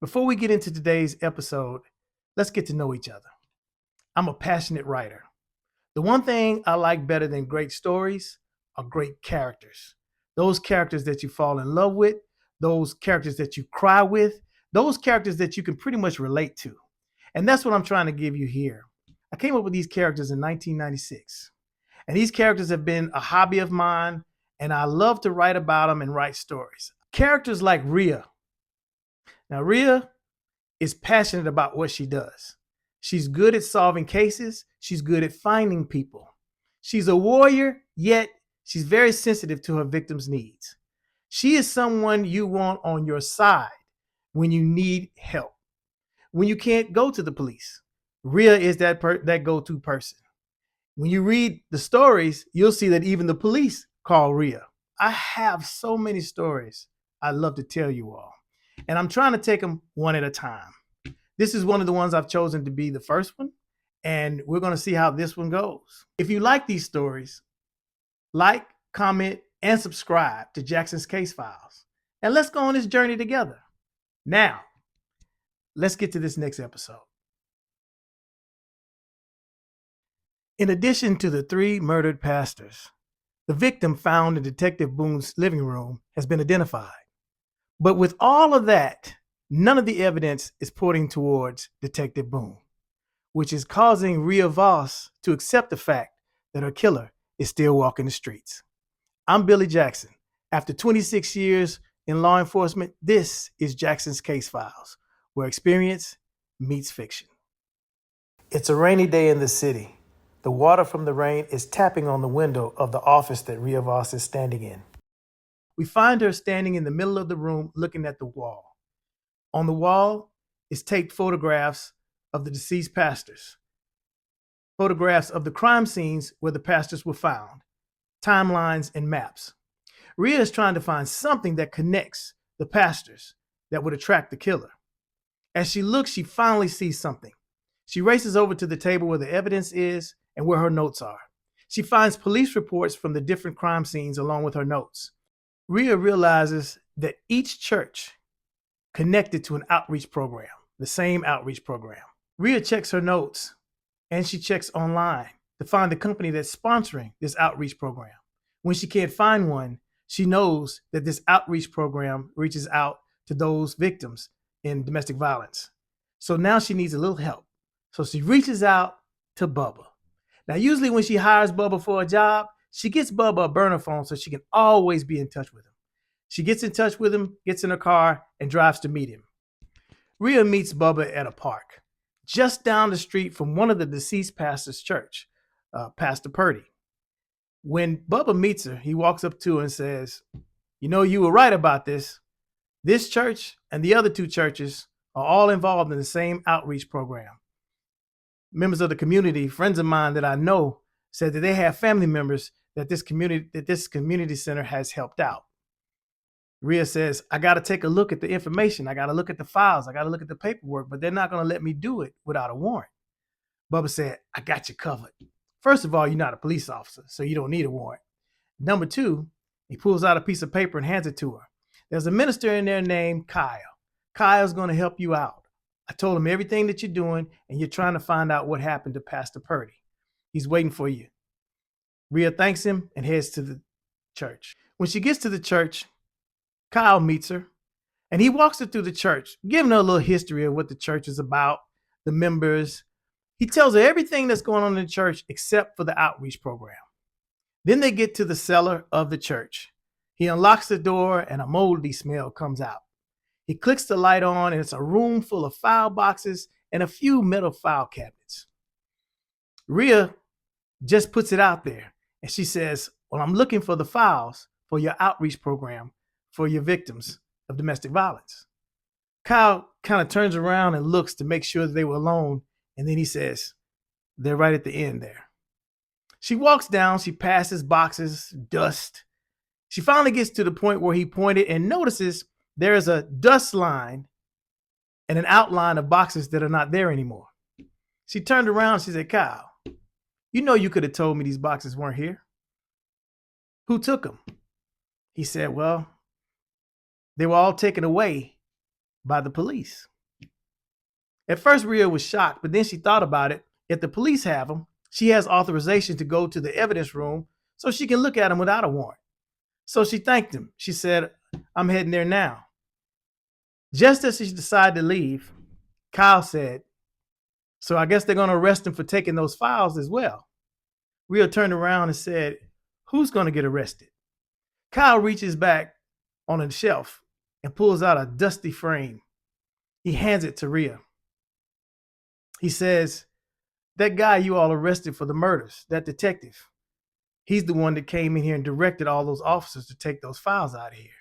Before we get into today's episode, let's get to know each other. I'm a passionate writer. The one thing I like better than great stories are great characters. Those characters that you fall in love with, those characters that you cry with, those characters that you can pretty much relate to. And that's what I'm trying to give you here. I came up with these characters in 1996. And these characters have been a hobby of mine, and I love to write about them and write stories. Characters like Rhea. Now, Rhea is passionate about what she does. She's good at solving cases. She's good at finding people. She's a warrior, yet she's very sensitive to her victims' needs. She is someone you want on your side when you need help, when you can't go to the police. Rhea is that go-to person. When you read the stories, you'll see that even the police call Rhea. I have so many stories I'd love to tell you all, and I'm trying to take them one at a time. This is one of the ones I've chosen to be the first one, and we're going to see how this one goes. If you like these stories, like, comment, and subscribe to Jackson's Case Files. And let's go on this journey together. Now, let's get to this next episode. In addition to the 3 murdered pastors, the victim found in Detective Boone's living room has been identified. But with all of that, none of the evidence is pointing towards Detective Boone, which is causing Rhea Voss to accept the fact that her killer is still walking the streets. I'm Billy Jackson. After 26 years in law enforcement, this is Jackson's Case Files, where experience meets fiction. It's a rainy day in the city. The water from the rain is tapping on the window of the office that Rhea Voss is standing in. We find her standing in the middle of the room looking at the wall. On the wall is taped photographs of the deceased pastors, photographs of the crime scenes where the pastors were found, timelines, and maps. Rhea is trying to find something that connects the pastors that would attract the killer. As she looks, she finally sees something. She races over to the table where the evidence is and where her notes are. She finds police reports from the different crime scenes along with her notes. Rhea realizes that each church connected to an outreach program, the same outreach program. Rhea checks her notes and she checks online to find the company that's sponsoring this outreach program. When she can't find one, she knows that this outreach program reaches out to those victims in domestic violence. So now she needs a little help. So she reaches out to Bubba. Now, usually when she hires Bubba for a job, she gets Bubba a burner phone so she can always be in touch with him. She gets in touch with him, gets in her car, and drives to meet him. Rhea meets Bubba at a park, just down the street from one of the deceased pastor's church, Pastor Purdy. When Bubba meets her, he walks up to her and says, "You know, you were right about this. This church and the other 2 churches are all involved in the same outreach program. Members of the community, friends of mine that I know, said that they have family members that this community center has helped out." Rhea says, "I got to take a look at the information. I got to look at the files. I got to look at the paperwork, but they're not going to let me do it without a warrant." Bubba said, "I got you covered. First of all, you're not a police officer, so you don't need a warrant. Number 2, he pulls out a piece of paper and hands it to her. There's a minister in there named Kyle. Kyle's going to help you out. I told him everything that you're doing, and you're trying to find out what happened to Pastor Purdy. He's waiting for you." Rhea thanks him and heads to the church. When she gets to the church, Kyle meets her, and he walks her through the church, giving her a little history of what the church is about, the members. He tells her everything that's going on in the church except for the outreach program. Then they get to the cellar of the church. He unlocks the door, and a moldy smell comes out. He clicks the light on, and it's a room full of file boxes and a few metal file cabinets. Rhea just puts it out there, and she says, "Well, I'm looking for the files for your outreach program for your victims of domestic violence." Kyle kind of turns around and looks to make sure that they were alone, and then he says, "They're right at the end there." She walks down, she passes boxes, dust. She finally gets to the point where he pointed and notices there is a dust line and an outline of boxes that are not there anymore. She turned around, she said, "Kyle, you know you could have told me these boxes weren't here. Who took them?" He said, "Well, they were all taken away by the police. At first, Rhea was shocked, but then she thought about it. If the police have him, she has authorization to go to the evidence room so she can look at him without a warrant. So she thanked him. She said, "I'm heading there now." Just as she decided to leave, Kyle said, "So I guess they're going to arrest him for taking those files as well." Rhea turned around and said, "Who's going to get arrested?" Kyle reaches back on a shelf and pulls out a dusty frame. He hands it to Rhea. He says, "That guy you all arrested for the murders, that detective, he's the one that came in here and directed all those officers to take those files out of here."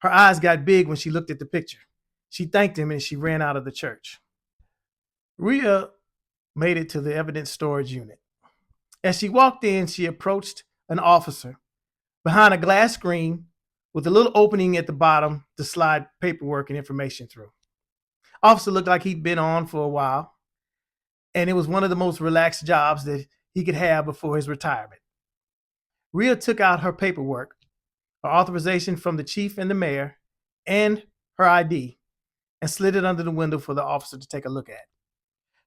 Her eyes got big when she looked at the picture. She thanked him and she ran out of the church. Rhea made it to the evidence storage unit. As she walked in, she approached an officer behind a glass screen with a little opening at the bottom to slide paperwork and information through. Officer looked like he'd been on for a while, and it was one of the most relaxed jobs that he could have before his retirement. Rhea took out her paperwork, her authorization from the chief and the mayor, and her ID, and slid it under the window for the officer to take a look at.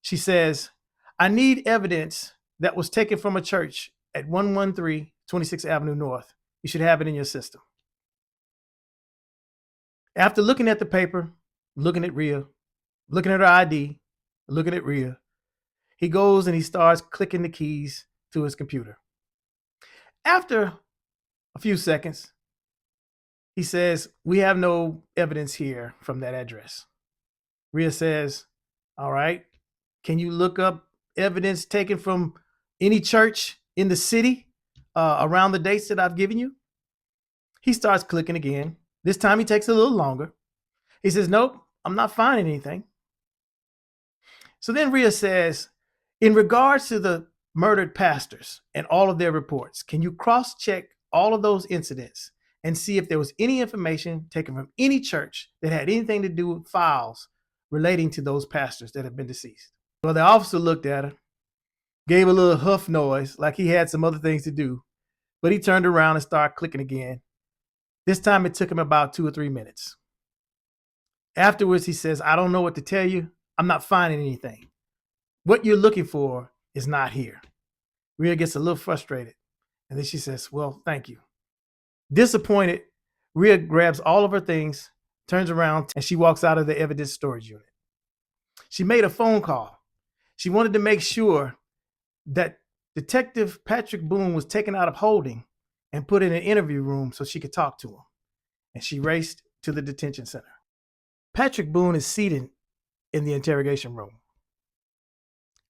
She says, "I need evidence that was taken from a church at 113 26th Avenue North. You should have it in your system." After looking at the paper, looking at Rhea, looking at her ID, looking at Rhea, he goes and he starts clicking the keys to his computer. After a few seconds, he says, "We have no evidence here from that address." Rhea says, "All right, can you look up evidence taken from any church in the city around the dates that I've given you?" He starts clicking again. This time he takes a little longer. He says, "Nope, I'm not finding anything." So then Rhea says, "In regards to the murdered pastors and all of their reports, can you cross-check all of those incidents and see if there was any information taken from any church that had anything to do with files relating to those pastors that have been deceased?" Well, the officer looked at her, gave a little huff noise like he had some other things to do, but he turned around and started clicking again. This time it took him about 2 or 3 minutes. Afterwards, he says, "I don't know what to tell you. I'm not finding anything. What you're looking for is not here." Rhea gets a little frustrated. And then she says, "Well, thank you." Disappointed, Rhea grabs all of her things, turns around, and she walks out of the evidence storage unit. She made a phone call. She wanted to make sure that Detective Patrick Boone was taken out of holding and put in an interview room so she could talk to him. And she raced to the detention center. Patrick Boone is seated in the interrogation room.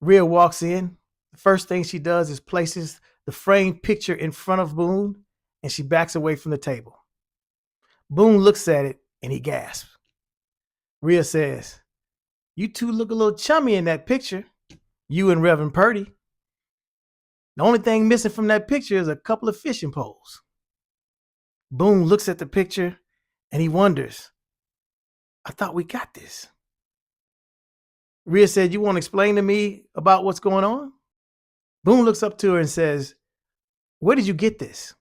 Rhea walks in. The first thing she does is places the framed picture in front of Boone, and she backs away from the table. Boone looks at it and he gasps. Rhea says, "You two look a little chummy in that picture, you and Reverend Purdy. The only thing missing from that picture is a couple of fishing poles." Boone looks at the picture and he wonders, "I thought we got this." Rhea said, "You want to explain to me about what's going on?" Boone looks up to her and says, "Where did you get this?"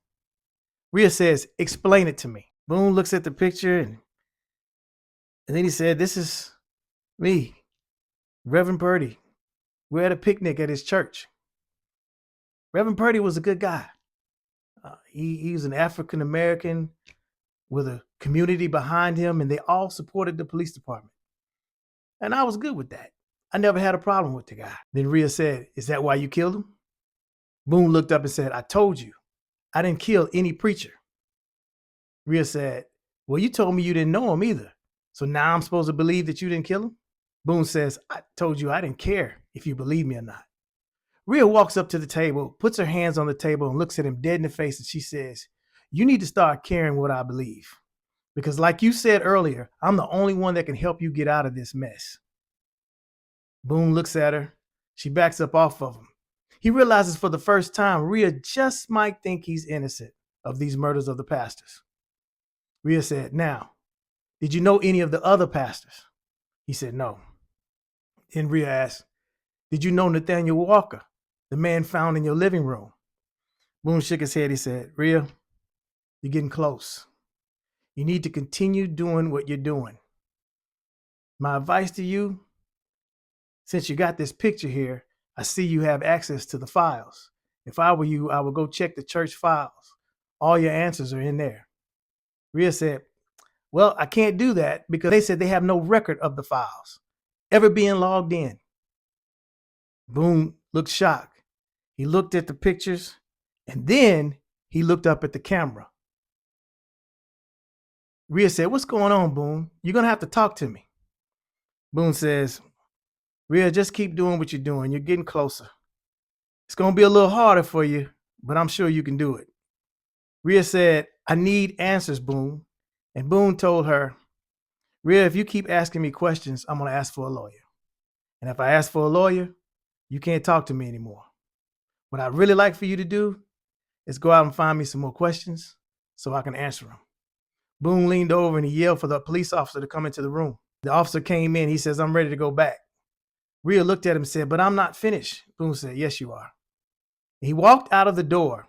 Rhea says, "Explain it to me." Boone looks at the picture and then he said, "This is me, Reverend Purdy. We're at a picnic at his church." Reverend Purdy was a good guy. He was an African American with a community behind him, and they all supported the police department. And I was good with that. I never had a problem with the guy. Then Rhea said, "Is that why you killed him?" Boone looked up and said, "I told you, I didn't kill any preacher." Rhea said, "Well, you told me you didn't know him either. So now I'm supposed to believe that you didn't kill him?" Boone says, "I told you I didn't care if you believe me or not." Rhea walks up to the table, puts her hands on the table, and looks at him dead in the face, and she says, "You need to start caring what I believe. Because like you said earlier, I'm the only one that can help you get out of this mess." Boone looks at her. She backs up off of him. He realizes for the first time Rhea just might think he's innocent of these murders of the pastors. Rhea said, "Now, did you know any of the other pastors?" He said, "No." Then Rhea asked, "Did you know Nathaniel Walker, the man found in your living room?" Boone shook his head. He said, "Rhea, you're getting close. You need to continue doing what you're doing. My advice to you, since you got this picture here, I see you have access to the files. If I were you, I would go check the church files. All your answers are in there. Rhea said, well, I can't do that because they said they have no record of the files ever being logged in. Boone looked shocked. He looked at the pictures and then he looked up at the camera. Rhea said, what's going on, Boone? You're going to have to talk to me. Boone says, Rhea, just keep doing what you're doing. You're getting closer. It's going to be a little harder for you, but I'm sure you can do it. Rhea said, I need answers, Boone. And Boone told her, Rhea, if you keep asking me questions, I'm going to ask for a lawyer. And if I ask for a lawyer, you can't talk to me anymore. What I'd really like for you to do is go out and find me some more questions so I can answer them. Boone leaned over and he yelled for the police officer to come into the room. The officer came in. He says, I'm ready to go back. Rhea looked at him and said, but I'm not finished. Boone said, yes, you are. He walked out of the door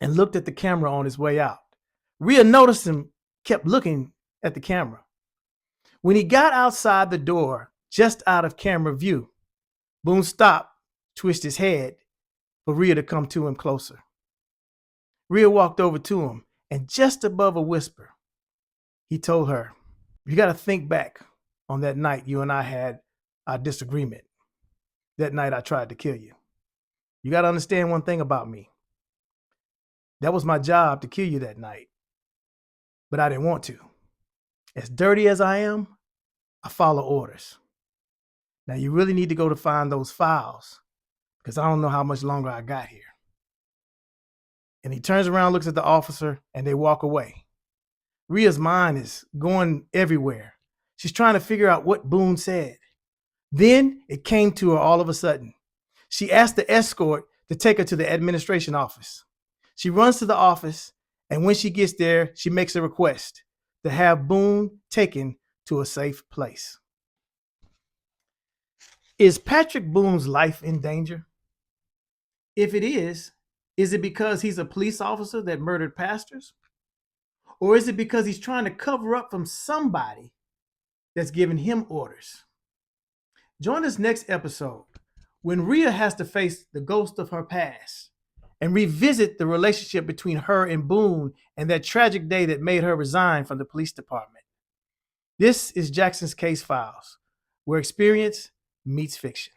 and looked at the camera on his way out. Rhea noticed him, kept looking at the camera. When he got outside the door, just out of camera view, Boone stopped, twisted his head for Rhea to come to him closer. Rhea walked over to him, and just above a whisper, he told her, you got to think back on that night you and I had our disagreement. That night I tried to kill you. You got to understand one thing about me. That was my job to kill you that night, but I didn't want to. As dirty as I am, I follow orders. Now you really need to go to find those files because I don't know how much longer I got here. And he turns around, looks at the officer, and they walk away. Rhea's mind is going everywhere. She's trying to figure out what Boone said. Then it came to her all of a sudden. She asked the escort to take her to the administration office. She runs to the office, and when she gets there, she makes a request to have Boone taken to a safe place. Is Patrick Boone's life in danger? If it is it because he's a police officer that murdered pastors? Or is it because he's trying to cover up from somebody that's giving him orders? Join us next episode when Rhea has to face the ghost of her past and revisit the relationship between her and Boone and that tragic day that made her resign from the police department. This is Jackson's Case Files, where experience meets fiction.